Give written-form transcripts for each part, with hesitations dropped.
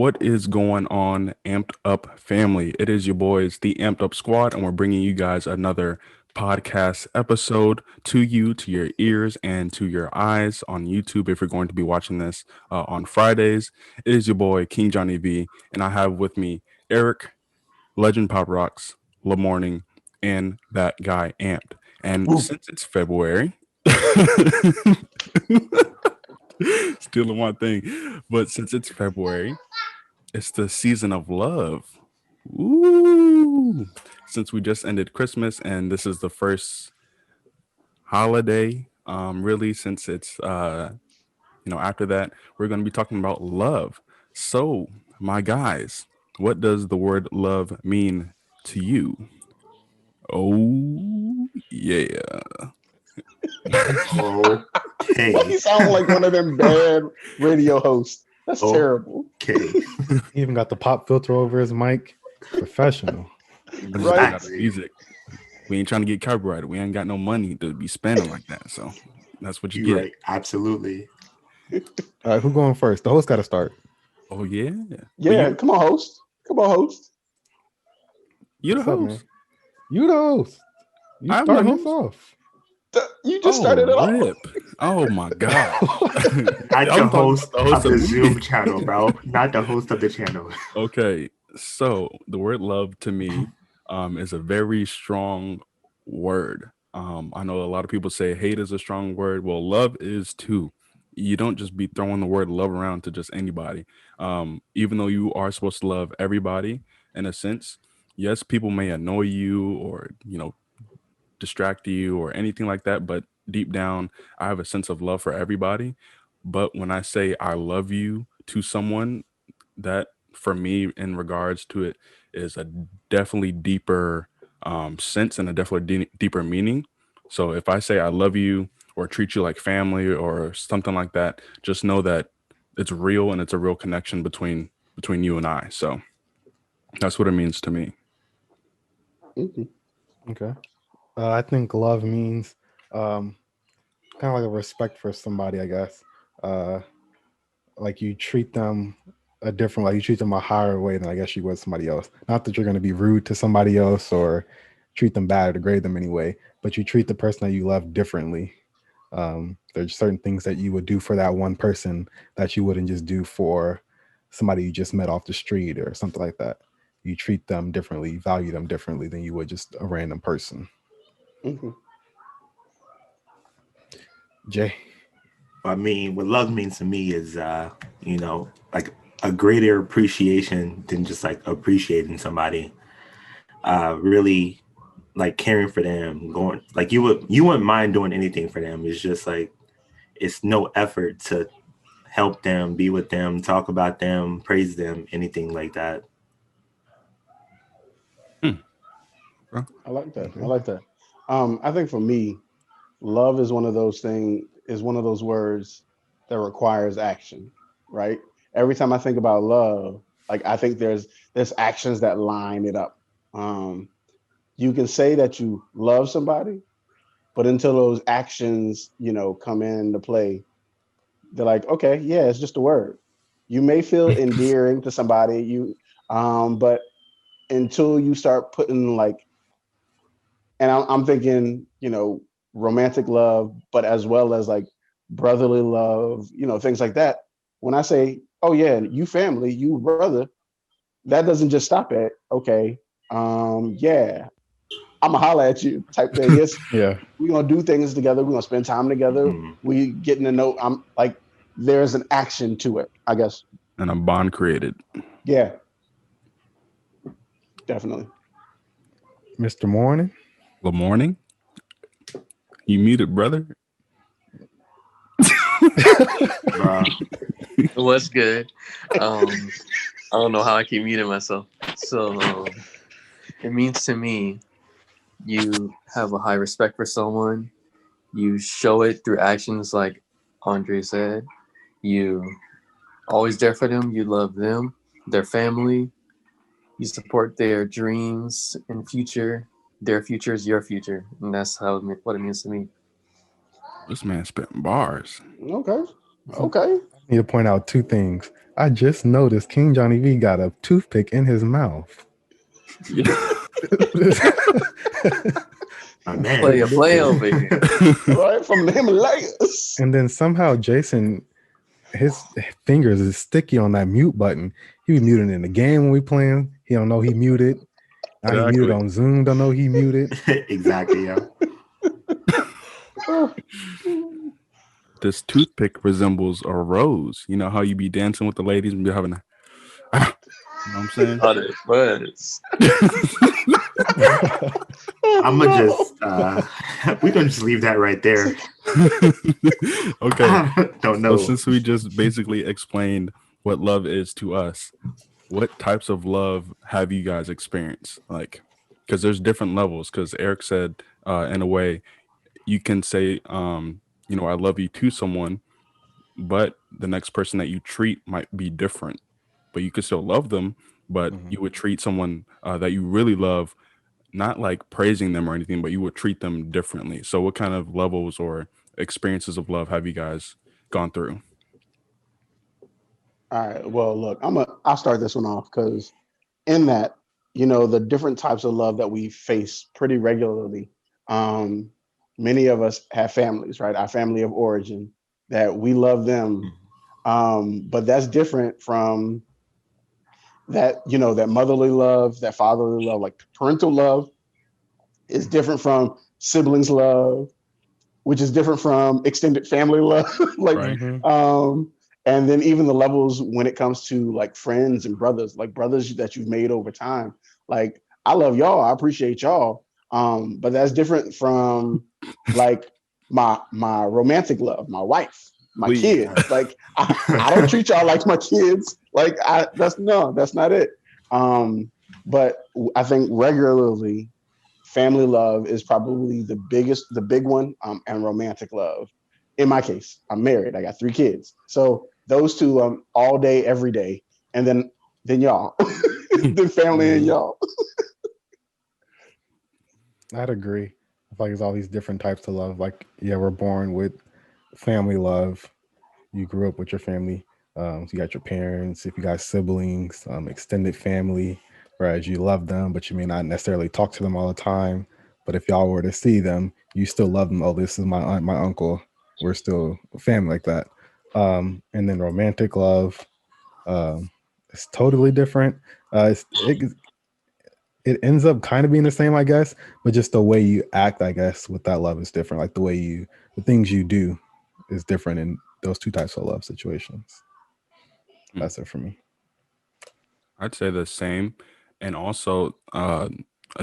What is going on, Amped Up family? It is your boys, the Amped Up Squad, and we're bringing you guys another podcast episode to you, to your ears, and to your eyes on YouTube. If you're going to be watching this on Fridays, it is your boy, King Johnny V, and I have with me Eric, Legend Pop Rocks, Morning, and that guy Amped. And Woo. since it's February, stealing my thing, but since it's February, it's the season of love. Ooh. Since we just ended Christmas and this is the first holiday, really, since it's after that, we're gonna be talking about love. So, my guys, what does the word love mean to you? Oh yeah. Okay. Why you sound like one of them bad radio hosts? That's terrible. Okay. He even got the pop filter over his mic. Professional. I just Right. got the music. We ain't trying to get copyrighted. We ain't got no money to be spending like that. So that's what you You're get. right. Absolutely. All right, who going first? The host got to start. Oh yeah. Yeah, But come on, host. Come on, host. you the What's up, host. man? You the host. You I'm start the us host. off. You just started it off. Rip. Oh my god. Not I'm the talking host about of the me. Zoom channel, bro. Not the host of the channel. Okay, so the word love to me is a very strong word. I know a lot of people say hate is a strong word. Well, love is too. You don't just be throwing the word love around to just anybody. Even though you are supposed to love everybody in a sense, yes, people may annoy you or, distract you or anything like that, but deep down, I have a sense of love for everybody. But when I say I love you to someone, that for me in regards to it is a definitely deeper sense and a definitely deeper meaning. So if I say I love you or treat you like family or something like that, just know that it's real and it's a real connection between you and I. So that's what it means to me. Mhm. Okay. I think love means kind of like a respect for somebody, I guess. Uh, like you treat them a different, like you treat them a higher way than I guess you would somebody else. Not that you're going to be rude to somebody else or treat them bad or degrade them anyway, but you treat the person that you love differently. There's certain things that you would do for that one person that you wouldn't just do for somebody you just met off the street or something like that. You treat them differently, value them differently than you would just a random person. Mhm. Jay. I mean, what love means to me is, like a greater appreciation than just like appreciating somebody. Really like caring for them, going like you wouldn't mind doing anything for them. It's just like it's no effort to help them, be with them, talk about them, praise them, anything like that. I like that. Okay. I like that. I think for me, love is one of those words that requires action, right? Every time I think about love, like I think there's actions that line it up. Um, you can say that you love somebody, but until those actions, come into play, they're like, okay, yeah, it's just a word. You may feel endearing to somebody, but until you start putting like, and I'm thinking, romantic love, but as well as like brotherly love, things like that. When I say, oh yeah, you family, you brother, that doesn't just stop at okay, yeah, I'm gonna holler at you type thing. Yes, Yeah. we're gonna do things together. We're gonna spend time together. Mm. We getting to know. I'm like, there's an action to it. I guess. And a bond created. Yeah, definitely. Mr. Morning. Good morning. You muted, brother. Bruh. What's good? I don't know how I keep muting myself. So it means to me, you have a high respect for someone. You show it through actions, like Andre said. You always there for them. You love them, their family. You support their dreams and future. Their future is your future, and that's what it means to me. This man spitting bars. Okay. Okay. Need to point out two things. I just noticed King Johnny V got a toothpick in his mouth. My man. Play over here. Right from the Himalayas. And then somehow Jason, his fingers is sticky on that mute button. He be muted in the game when we playing. He don't know he muted. Now he muted on Zoom. Don't know he muted. Exactly, yeah. This toothpick resembles a rose. You know how you be dancing with the ladies and be having a, you know what I'm saying? Thought it was. I'm gonna just we're gonna just leave that right there. Okay. Don't know. So since we just basically explained what love is to us, what types of love have you guys experienced? Like, because there's different levels. Because Eric said, in a way, you can say, you know, I love you to someone, but the next person that you treat might be different. But you could still love them, but you would treat someone that you really love, not like praising them or anything, but you would treat them differently. So what kind of levels or experiences of love have you guys gone through? All right. Well, look, I'll start this one off because in that, you know, the different types of love that we face pretty regularly. Um, Many of us have families, right? Our family of origin that we love them. But that's different from that, you know, that motherly love, that fatherly love, like parental love is different from siblings love, which is different from extended family love. Like, Right. and then even the levels when it comes to like friends and brothers, like brothers that you've made over time. Like, I love y'all, I appreciate y'all. But that's different from like my romantic love, my wife, my Please. kids. Like, I don't treat y'all like my kids. Like, that's not it. But I think regularly family love is probably the big one, and romantic love. In my case, I'm married. I got 3 kids, so those two all day, every day, and then y'all, then family and y'all. I'd agree. I feel like there's all these different types of love. Like, yeah, we're born with family love. You grew up with your family. So you got your parents. If you got siblings, extended family, whereas you love them, but you may not necessarily talk to them all the time. But if y'all were to see them, you still love them. Oh, this is my aunt, my uncle. We're still a family like that. And then romantic love, it's totally different. It ends up kind of being the same, I guess, but just the way you act, I guess, with that love is different. Like the things you do is different in those two types of love situations. That's it for me. I'd say the same, and also a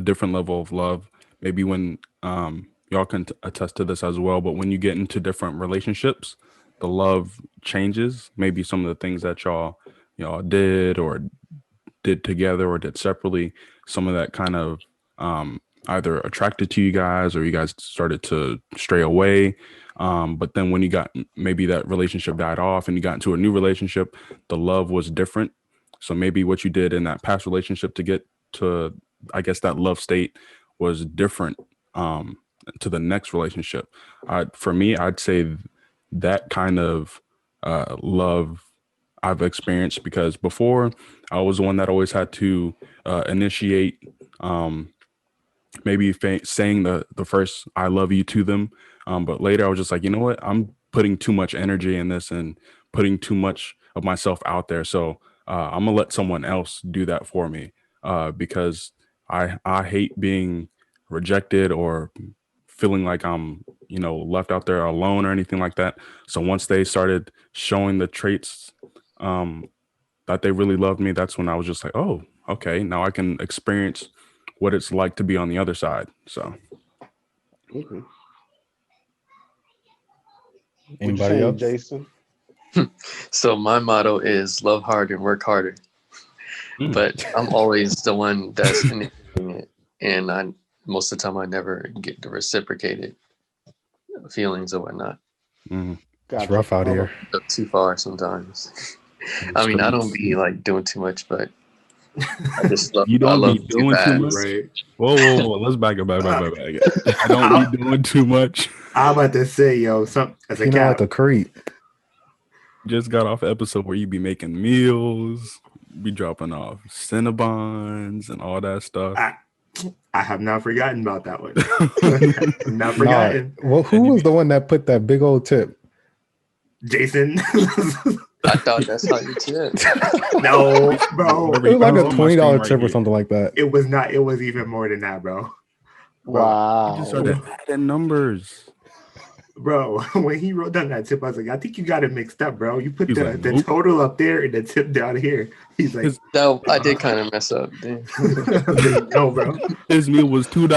different level of love. Maybe when y'all can attest to this as well, but when you get into different relationships, the love changes. Maybe some of the things that y'all did or did together or did separately, some of that kind of either attracted to you guys or you guys started to stray away. But then when you got maybe that relationship died off and you got into a new relationship, the love was different. So maybe what you did in that past relationship to get to, I guess, that love state was different to the next relationship. For me, I'd say that kind of love I've experienced, because before I was the one that always had to initiate maybe saying the first I love you to them. But later I was just like, you know what? I'm putting too much energy in this and putting too much of myself out there. So I'm gonna let someone else do that for me because I hate being rejected or feeling like I'm, left out there alone or anything like that. So once they started showing the traits that they really loved me, that's when I was just like, oh, okay, now I can experience what it's like to be on the other side. So Okay. Anybody else? Jason? So my motto is love hard and work harder. But I'm always the one that's initiating it, and most of the time I never get the reciprocated feelings or whatnot. Gotcha. It's rough out here. Go too far sometimes. I mean, I don't be like doing too much, but I just love. You don't I love be doing too much, Right. Whoa! Let's back up. I don't be doing too much. I'm about to say, yo, as a You know, like cap. a creep. just got off an episode where you be making meals, be dropping off Cinnabons and all that stuff. I have not forgotten about that one. I'm not Nah, forgotten. well, who was the one that put that big old tip? Jason. I thought that's how you tip. No, bro. Whatever It was like you a put on my $20 screen right tip or here. something like that. It was not. It was even more than that, bro. Wow. You just started adding numbers. Bro, when he wrote down that tip, I was like, I think you got it mixed up, bro. You put He's the, like, the nope. total up there and the tip down here. He's like, His, No, I did kind of mess up. Damn. no, bro. his meal was $2.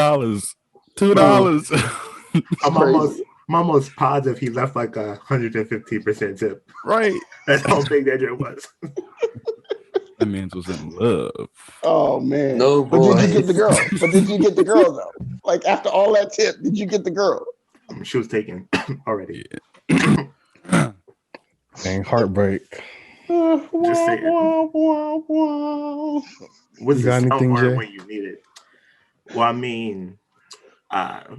$2. I'm Crazy. almost positive he left like 115% tip. Right. That's how big that joke was. That man was in love. Oh man. No, But did you boy. get the girl? But did you get the girl though? Like after all that tip, did you get the girl? She was taken already. Dang, heartbreak. Just saying. Was You got the stuff anything, hard Jay? when you need it? Well, I mean,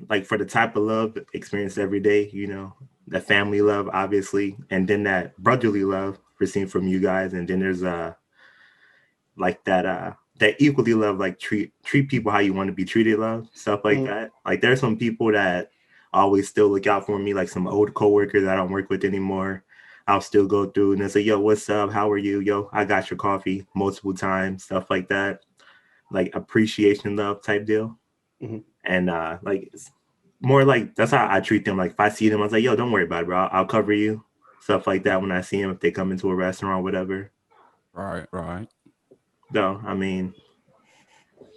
like for the type of love experienced every day, you know, the family love, obviously, and then that brotherly love received from you guys, and then there's like that equally love, like treat people how you want to be treated, love, stuff like that. Like there's some people that always still look out for me, like some old coworkers that I don't work with anymore. I'll still go through and they say, yo, what's up? How are you? Yo, I got your coffee multiple times, stuff like that. Like appreciation love type deal. Mhm. And like it's more like that's how I treat them. Like if I see them, I was like, yo, don't worry about it, bro. I'll cover you. Stuff like that when I see them, if they come into a restaurant or whatever. Right. So, I mean,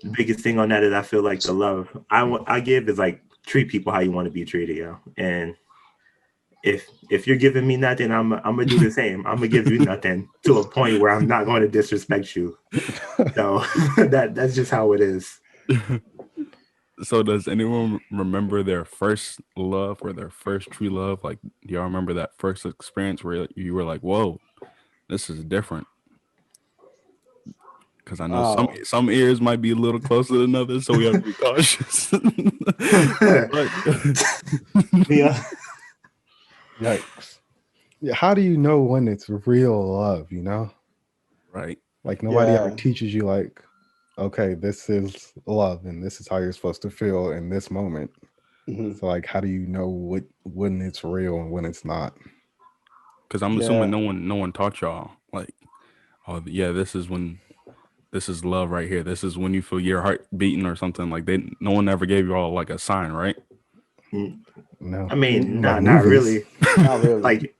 the biggest thing on that is I feel like the love I give is like treat people how you want to be treated, yo. And if you're giving me nothing, I'm gonna do the same. I'm gonna give you nothing to a point where I'm not going to disrespect you. So that's just how it is. So does anyone remember their first love or their first true love? Like, do y'all remember that first experience where you were like, whoa, this is different? Because I know some ears might be a little closer than others, so we have to be cautious. But Yeah. Yikes. Yeah, how do you know when it's real love, you know? right. Like nobody ever Yeah. teaches you like, okay, this is love and this is how you're supposed to feel in this moment. Mhm. So like how do you know when it's real and when it's not? Because I'm Yeah. assuming no one taught y'all like, oh yeah, this is love right here. This is when you feel your heart beating or something. Like no one ever gave you all like a sign, right? No. I mean, Like not movies. really. Not really. Like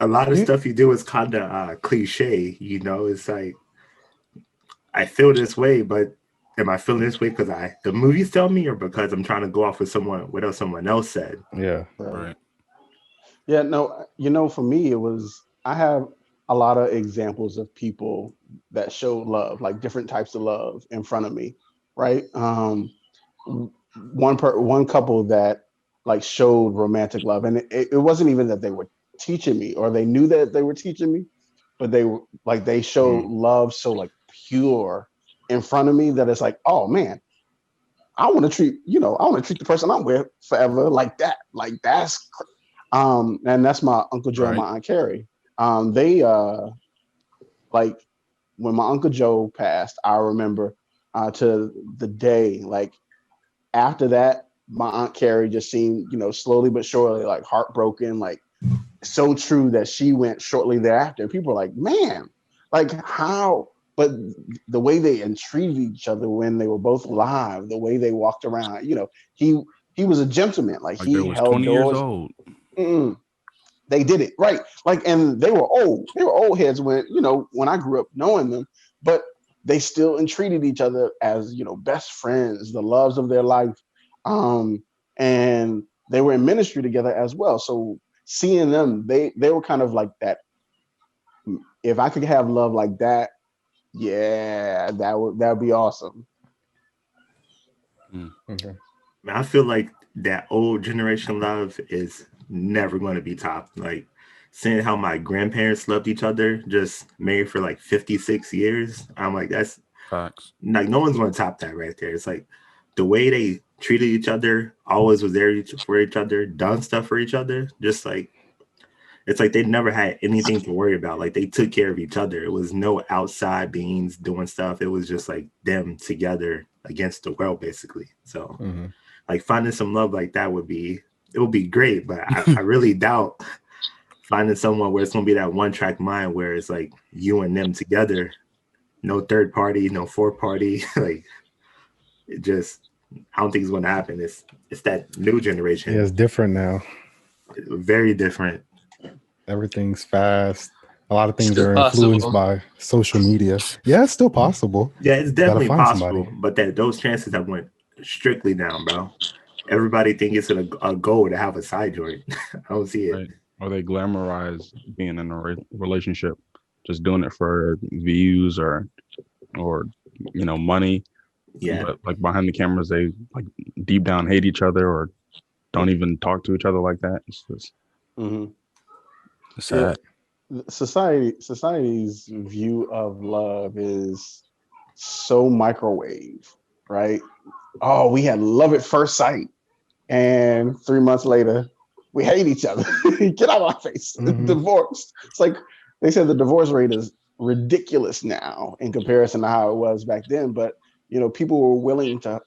a lot of You- stuff you do is kind of cliche, you know. It's like I feel this way, but am I feeling this way because the movies tell me, or because I'm trying to go off with what else someone else said? Yeah. Right. Yeah, no, for me, I have a lot of examples of people that showed love, like different types of love in front of me, right? One couple that like showed romantic love, and it wasn't even that they were teaching me or they knew that they were teaching me, but they showed love so like pure in front of me that it's like, oh man, I want to treat the person I'm with forever like that. Like and that's my Uncle Joe and my Aunt Carrie. They like when my Uncle Joe passed, I remember to the day, like after that, my Aunt Carrie just seemed, slowly but surely like heartbroken, like so true that she went shortly thereafter. And people are like, man, like how? But the way they entreated each other when they were both alive, the way they walked around, he was a gentleman. Like Like they he was held 20 years doors. old. They did it right. Like, and they were old. They were old heads when I grew up knowing them, but they still entreated each other as, best friends, the loves of their life. And they were in ministry together as well. So seeing them, they were kind of like that. If I could have love like that, yeah, that would be awesome. Okay. Man, I feel like that old generation love is never going to be topped. Like seeing how my grandparents loved each other, just married for like 56 years. I'm like, that's Facts. like no one's going to top that right there. It's like the way they treated each other, always was there for each other, done stuff for each other. Just like it's like they never had anything to worry about. Like they took care of each other. It was no outside beings doing stuff. It was just like them together against the world, basically. So like finding some love like that would be great, but I really doubt finding someone where it's gonna be that one track mind where it's like you and them together, no third party, no fourth party. Like it just, I don't think it's gonna happen. It's that new generation. Yeah, it's different now. Very different. Everything's fast. A lot of things Still are influenced possible. by social media. Yeah, it's still possible. Yeah, it's You gotta definitely find possible, somebody. but that those chances have went strictly down, bro. Everybody think it's a goal to have a side joint. I don't see it. Right. Or they glamorize being in a relationship, just doing it for views or money. Yeah, But like behind the cameras, they like deep down hate each other or don't even talk to each other like that. It's just sad. Society's view of love is so microwave, right? Oh, we had love at first sight, and 3 months later, we hate each other. Get out of my face. Divorced. It's like they said the divorce rate is ridiculous now in comparison to how it was back then. But people were willing to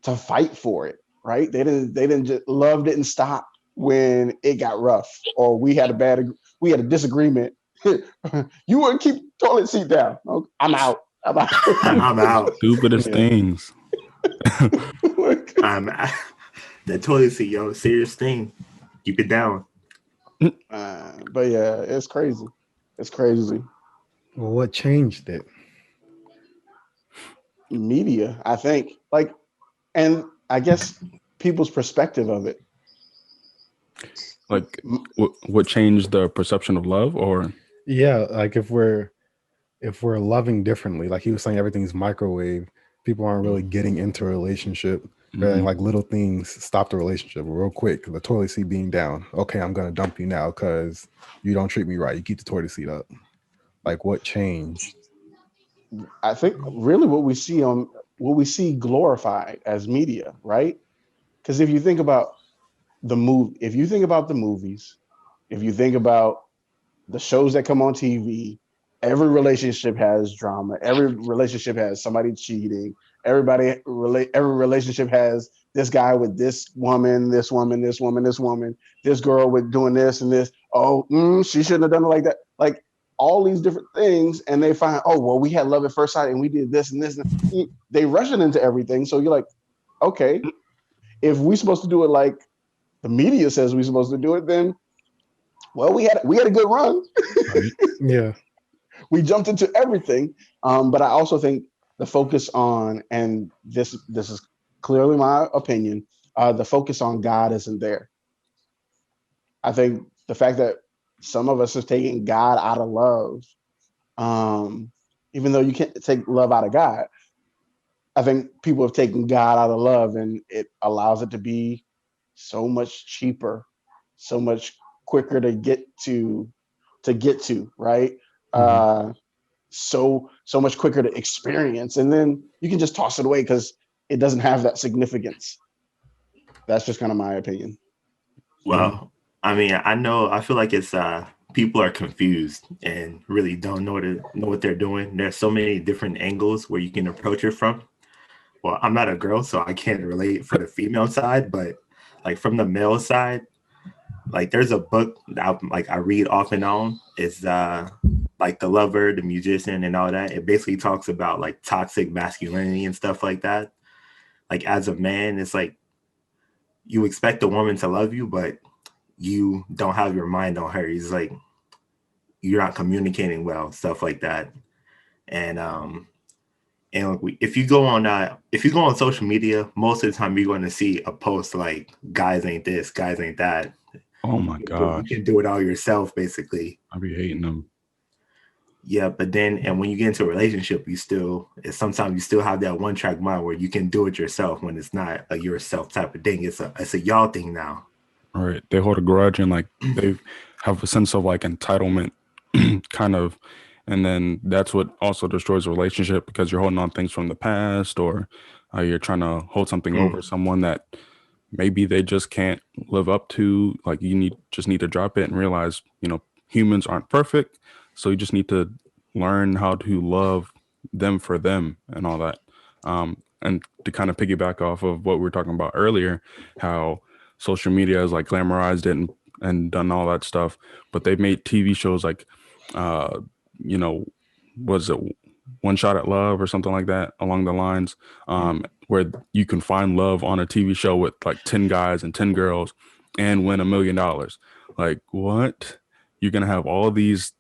fight for it, right? They didn't just, love didn't stop when it got rough or we had a disagreement. You wouldn't keep the toilet seat down. Okay, I'm out. I'm out. Stupidest things. The toilet seat, yo, serious thing. Keep it down. But yeah, it's crazy. It's crazy. Well, what changed it? Media, I think. And I guess people's perspective of it. Like what changed the perception of love, or Yeah, like if we're loving differently, like he was saying, everything's microwave. People aren't really getting into a relationship. Like little things stop the relationship real quick. The toilet seat being down. Okay, I'm gonna dump you now because you don't treat me right. You keep the toilet seat up. Like what changed? I think really what we see glorified as media, right? Because if you think about the movies, if you think about the shows that come on TV, every relationship has drama. Every relationship has somebody cheating. Every relationship has this guy with this woman, this woman, this woman, this woman, this girl with doing this and this. Oh, she shouldn't have done it like that. Like all these different things, and they find, oh, well, we had love at first sight, and we did this and this. And they rush it into everything. So you're like, okay, if we're supposed to do it like the media says we're supposed to do it, then well, we had a good run. Yeah. We jumped into everything. But I also think the focus on, and this is clearly my opinion, the focus on God isn't there. I think the fact that some of us have taken God out of love, even though you can't take love out of God, I think people have taken God out of love, and it allows it to be so much cheaper, so much quicker to get to, right? So much quicker to experience, and then you can just toss it away because it doesn't have that significance. That's just kind of my opinion. Well, I mean, I feel like it's people are confused and really don't know what they're doing. There's so many different angles where you can approach it from. Well, I'm not a girl, so I can't relate for the female side, but like from the male side, like there's a book that I read off and on. It's like The Lover, the Musician, and all that. It basically talks about like toxic masculinity and stuff like that. Like as a man, it's like you expect a woman to love you, but you don't have your mind on her. It's like you're not communicating well, stuff like that. And if you go on social media, most of the time you're going to see a post like "guys ain't this, guys ain't that." Oh my gosh, you can do it all yourself, basically. I be hating them. Yeah, but then and when you get into a relationship, sometimes you still have that one track mind where you can do it yourself when it's not a yourself type of thing. It's a y'all thing now. All right, they hold a grudge and like they have a sense of like entitlement, kind of, and then that's what also destroys a relationship because you're holding on things from the past, or you're trying to hold something over someone that maybe they just can't live up to. Like you just need to drop it and realize, humans aren't perfect, so you just need to learn how to love them for them and all that. And to kind of piggyback off of what we were talking about earlier, how social media has like glamorized it and done all that stuff, but they've made TV shows like, uh, you know, was it One Shot at Love or something like that along the lines, where you can find love on a TV show with like 10 guys and 10 girls and win $1 million. Like, what? You're going to have all these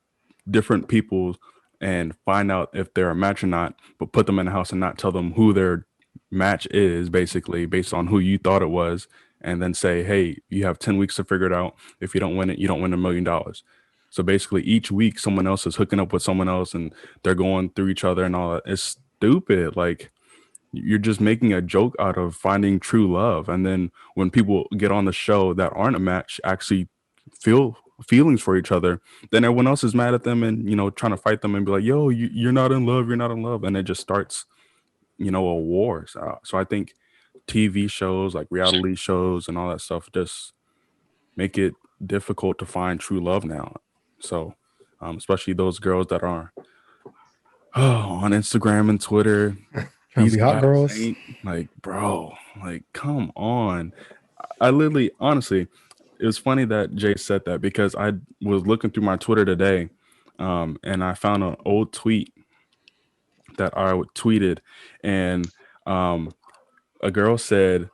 different people and find out if they're a match or not, but put them in a house and not tell them who their match is, basically based on who you thought it was, and then say, hey, you have 10 weeks to figure it out. If you don't win it, you don't win $1 million. So basically each week someone else is hooking up with someone else and they're going through each other and all that. It's stupid. Like, you're just making a joke out of finding true love. And then when people get on the show that aren't a match, actually feel feelings for each other, then everyone else is mad at them and, trying to fight them and be like, yo, you're not in love. You're not in love. And it just starts, a war. So I think TV shows, like reality shows and all that stuff, just make it difficult to find true love now. So, especially those girls that are on Instagram and Twitter, Trying to these be hot guys girls. ain't like, bro, like, come on. I literally, honestly, it was funny that Jay said that because I was looking through my Twitter today, and I found an old tweet that I tweeted, and um, a girl said,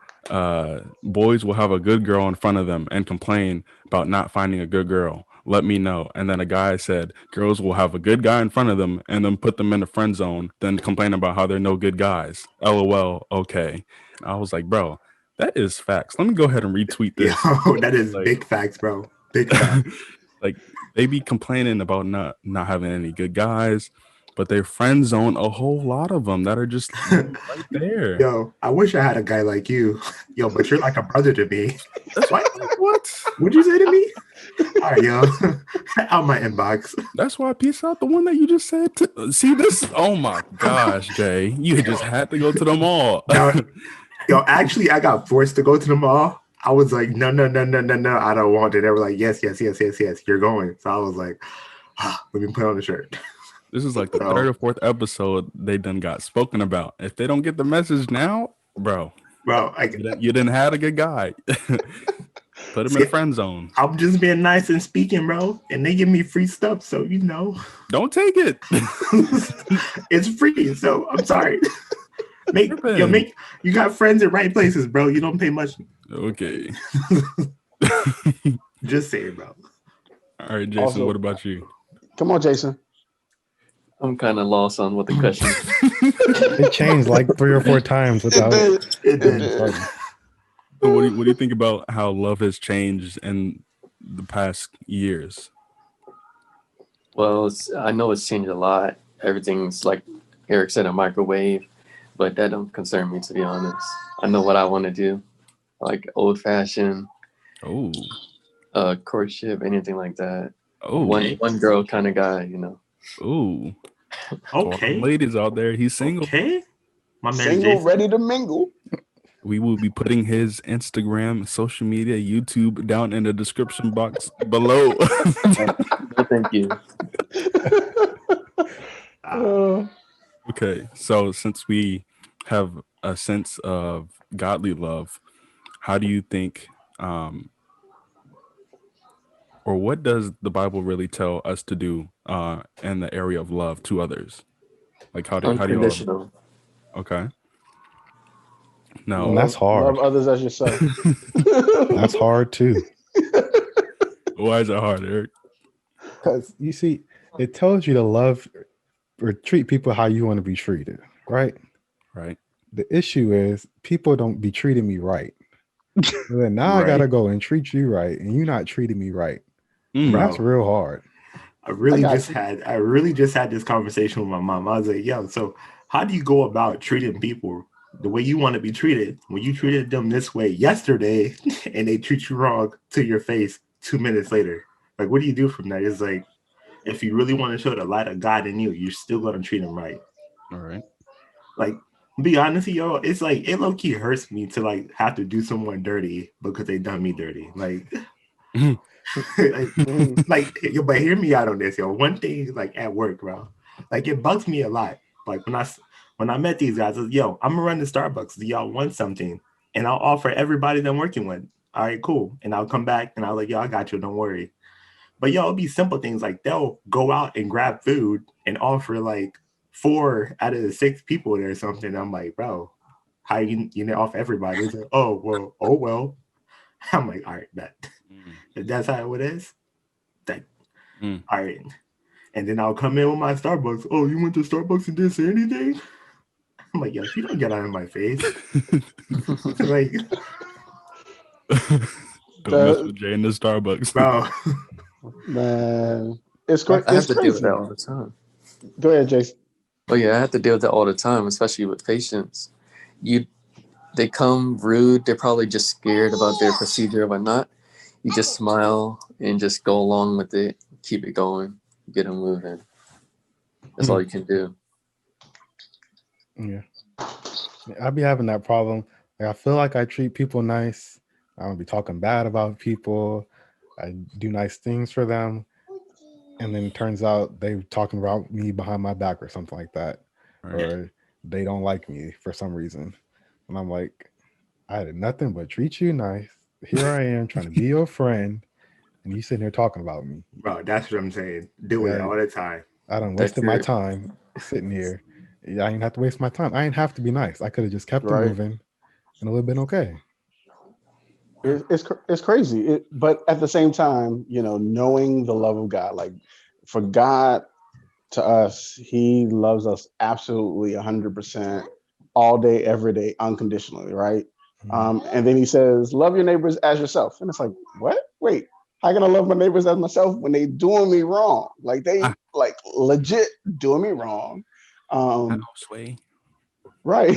boys will have a good girl in front of them and complain about not finding a good girl. Let me know. And then a guy said, girls will have a good guy in front of them and then put them in the friend zone, then complain about how they're no good guys. LOL. Okay. And I was like, bro, that is facts. Let me go ahead and retweet Yo, this. that is Like, big facts, bro. Big facts. like they be complaining about not having any good guys, but they friend zone a whole lot of them that are just right there. Yo, I wish I had a guy like you. Yo, but you're like a brother to me. That's What? like, what? What'd you say to me? All right, yo. Out my inbox. That's why I pieced out the one that you just said. See this? Oh my gosh, Jay, you just had to go to the mall. Yo, actually, I got forced to go to the mall. I was like, no, no, no, no, no, no, I don't want it. They were like, yes, yes, yes, yes, yes, you're going. So I was like, let me put on the shirt. This is like the Bro. third or fourth episode they done got spoken about. If they don't get the message now, bro, you didn't have a good guy. Put him in the friend zone. I'm just being nice and speaking, bro. And they give me free stuff, so don't take it. It's free, so I'm sorry. You got friends in right places, bro. You don't pay much. Okay. Just saying, bro. All right, Jason. Also, what about you? Come on, Jason. I'm kind of lost on what the question is. It changed like 3 or 4 times without. It did. So what do you think about how love has changed in the past years? Well, I know it's changed a lot. Everything's like Eric said, a microwave, but that don't concern me, to be honest. I know what I want to do, like old fashioned, courtship, anything like that. One girl kind of guy, Ooh. Okay. Ladies out there, he's single. Okay. My man Single, Jason. ready to mingle. We will be putting his Instagram, social media, YouTube down in the description box below. No, thank you. Okay, so since we have a sense of godly love, how do you think, or what does the Bible really tell us to do in the area of love to others? Like how do you Unconditional. Okay. No, And that's hard. Love others as yourself. That's hard too. Why is it hard, Eric? Because you see, it tells you to love or treat people how you want to be treated, right? Right. The issue is people don't be treating me right. And then now I Right. gotta go and treat you right, and you're not treating me right. Mm. That's real hard. I really just had this conversation with my mom. I was like, yo, so how do you go about treating people the way you want to be treated when you treated them this way yesterday and they treat you wrong to your face 2 minutes later? Like, what do you do from that? It's like, if you really want to show the light of God in you, you're still going to treat them right. All right. Like, Be honest, yo, it's like it low key hurts me to like have to do someone dirty because they done me dirty. Like, like, Mhm. yo, but hear me out on this, yo. One thing, like at work, bro, like it bugs me a lot. Like when I met these guys, I was, yo, I'm gonna run to Starbucks. Do y'all want something? And I'll offer everybody that I'm working with. All right, cool. And I'll come back and I'll like, yo, I got you. Don't worry. But yo, it'll be simple things like they'll go out and grab food and offer like 4 out of the 6 people there or something. I'm like, bro, how you know off everybody? It's like, oh well. I'm like, all right, Mm, if that's how it is, that mm. all right. And then I'll come in with my Starbucks. Oh, you went to Starbucks and didn't say anything? I'm like, yo, you don't get out of my face. Like, Don't mess The with Jay in the Starbucks. bro, man, I it's have to deal with that crazy. all the time. Go ahead, Jason. Oh yeah, I have to deal with that all the time, especially with patients. You they come rude, they're probably just scared about their procedure or whatnot. You just smile and just go along with it, keep it going, get them moving. That's all you can do. Yeah. I be having that problem. Like I feel like I treat people nice. I don't be talking bad about people. I do nice things for them, and then it turns out they talking about me behind my back or something like that, Right. or they don't like me for some reason, and I'm like, I did nothing but treat you nice. Here I am trying to be your friend, and you sitting here talking about me. bro, that's what I'm saying. Do it Yeah, all the time. I done That's wasted my your time sitting here. Yeah, I didn't have to waste my time. I didn't have to be nice. I could have just kept it Right? moving, and it would have been okay. It's crazy. But at the same time, knowing the love of God, like for God to us, He loves us absolutely 100%, all day, every day, unconditionally, right? Mhm. And then He says, "Love your neighbors as yourself." And it's like, what? Wait, how can I love my neighbors as myself when they doing me wrong? Like Ah, they like legit doing me wrong. Um, houseway. right.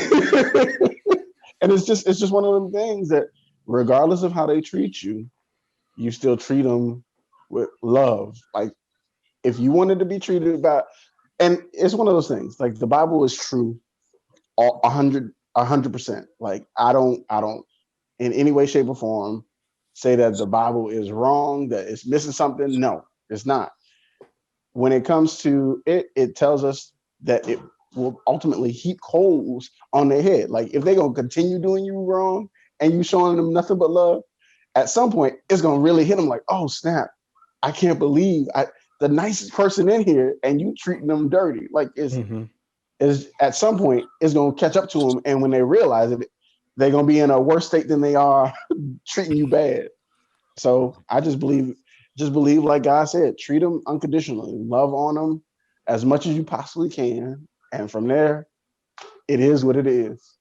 And it's just one of them things that regardless of how they treat you, you still treat them with love. Like if you wanted to be treated by, and it's one of those things. Like the Bible is true, all 100%. Like I don't in any way, shape, or form say that the Bible is wrong, that it's missing something. No, it's not. When it comes to it, it tells us that it will ultimately heap coals on their head. Like if they're gonna continue doing you wrong and you showing them nothing but love, at some point it's gonna really hit them like, oh snap, I can't believe the nicest person in here and you treating them dirty. Like Mhm. is at some point it's gonna catch up to them, and when they realize it, they're gonna be in a worse state than they are treating you bad. So I just believe like God said, treat them unconditionally, love on them as much as you possibly can, and from there, it is what it is.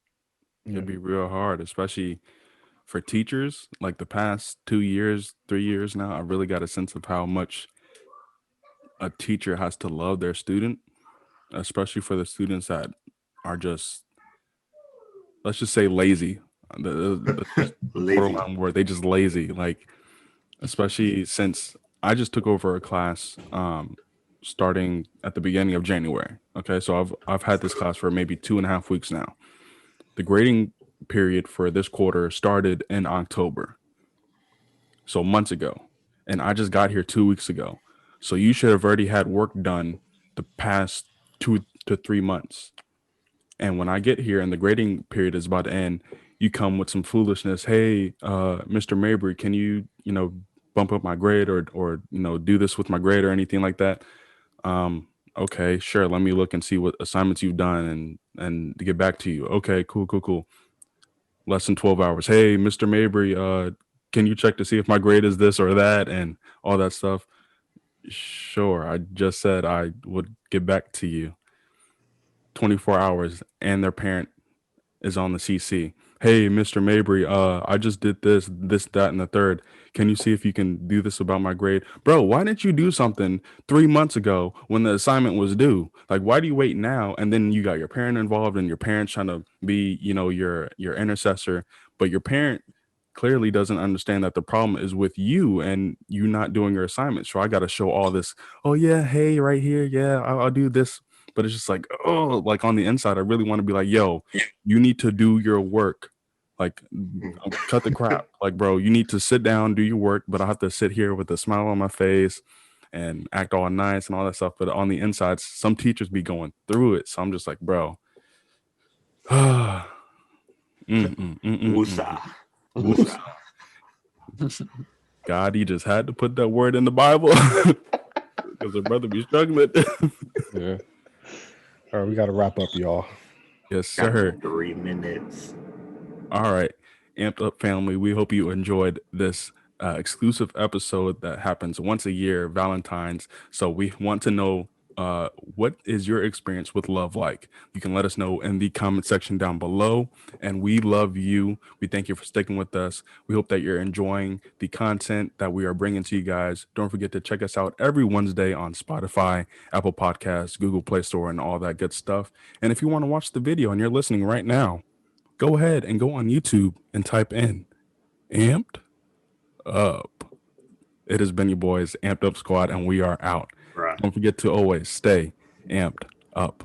It'd Yeah. be real hard, especially for teachers. Like the past 2 years, 3 years now, I really got a sense of how much a teacher has to love their student, especially for the students that are just, let's just say, lazy. That's just the Lazy. borderline word. They just lazy. Like, especially since I just took over a class starting at the beginning of January. Okay, so I've had this class for maybe 2.5 weeks now. The grading period for this quarter started in October, so months ago, and I just got here 2 weeks ago. So you should have already had work done the past 2 to 3 months. And when I get here and the grading period is about to end, you come with some foolishness. Hey, Mr. Mabry, can you bump up my grade or do this with my grade or anything like that? Okay, sure. Let me look and see what assignments you've done and to get back to you. Okay, cool. Less than 12 hours. Hey, Mr. Mabry, can you check to see if my grade is this or that and all that stuff? Sure. I just said I would get back to you. 24 hours and their parent is on the CC. Hey, Mr. Mabry, I just did this, that, and the third. Can you see if you can do this about my grade? Bro, why didn't you do something 3 months ago when the assignment was due? Like, why do you wait now? And then you got your parent involved and your parent's trying to be your intercessor, but your parent clearly doesn't understand that the problem is with you and you not doing your assignment. So I got to show all this. Oh yeah, hey, right here, yeah, I'll do this. but it's just like, oh, like on the inside, I really want to be like, yo, you need to do your work. Like, cut the crap. Like, bro, you need to sit down, do your work, but I have to sit here with a smile on my face and act all nice and all that stuff. But on the inside, some teachers be going through it. So I'm just like, bro. Woosah. God, he just had to put that word in the Bible because the brother be struggling. Yeah. All right, we got to wrap up, y'all. Yes, Got sir. 3 minutes. All right, Amped Up family, we hope you enjoyed this exclusive episode that happens once a year, Valentine's. So we want to know, what is your experience with love like? You can let us know in the comment section down below. And we love you. We thank you for sticking with us. We hope that you're enjoying the content that we are bringing to you guys. Don't forget to check us out every Wednesday on Spotify, Apple Podcasts, Google Play Store, and all that good stuff. And if you want to watch the video and you're listening right now, go ahead and go on YouTube and type in Amped Up. It has been your boys, Amped Up Squad, and we are out. Right. Don't forget to always stay amped up.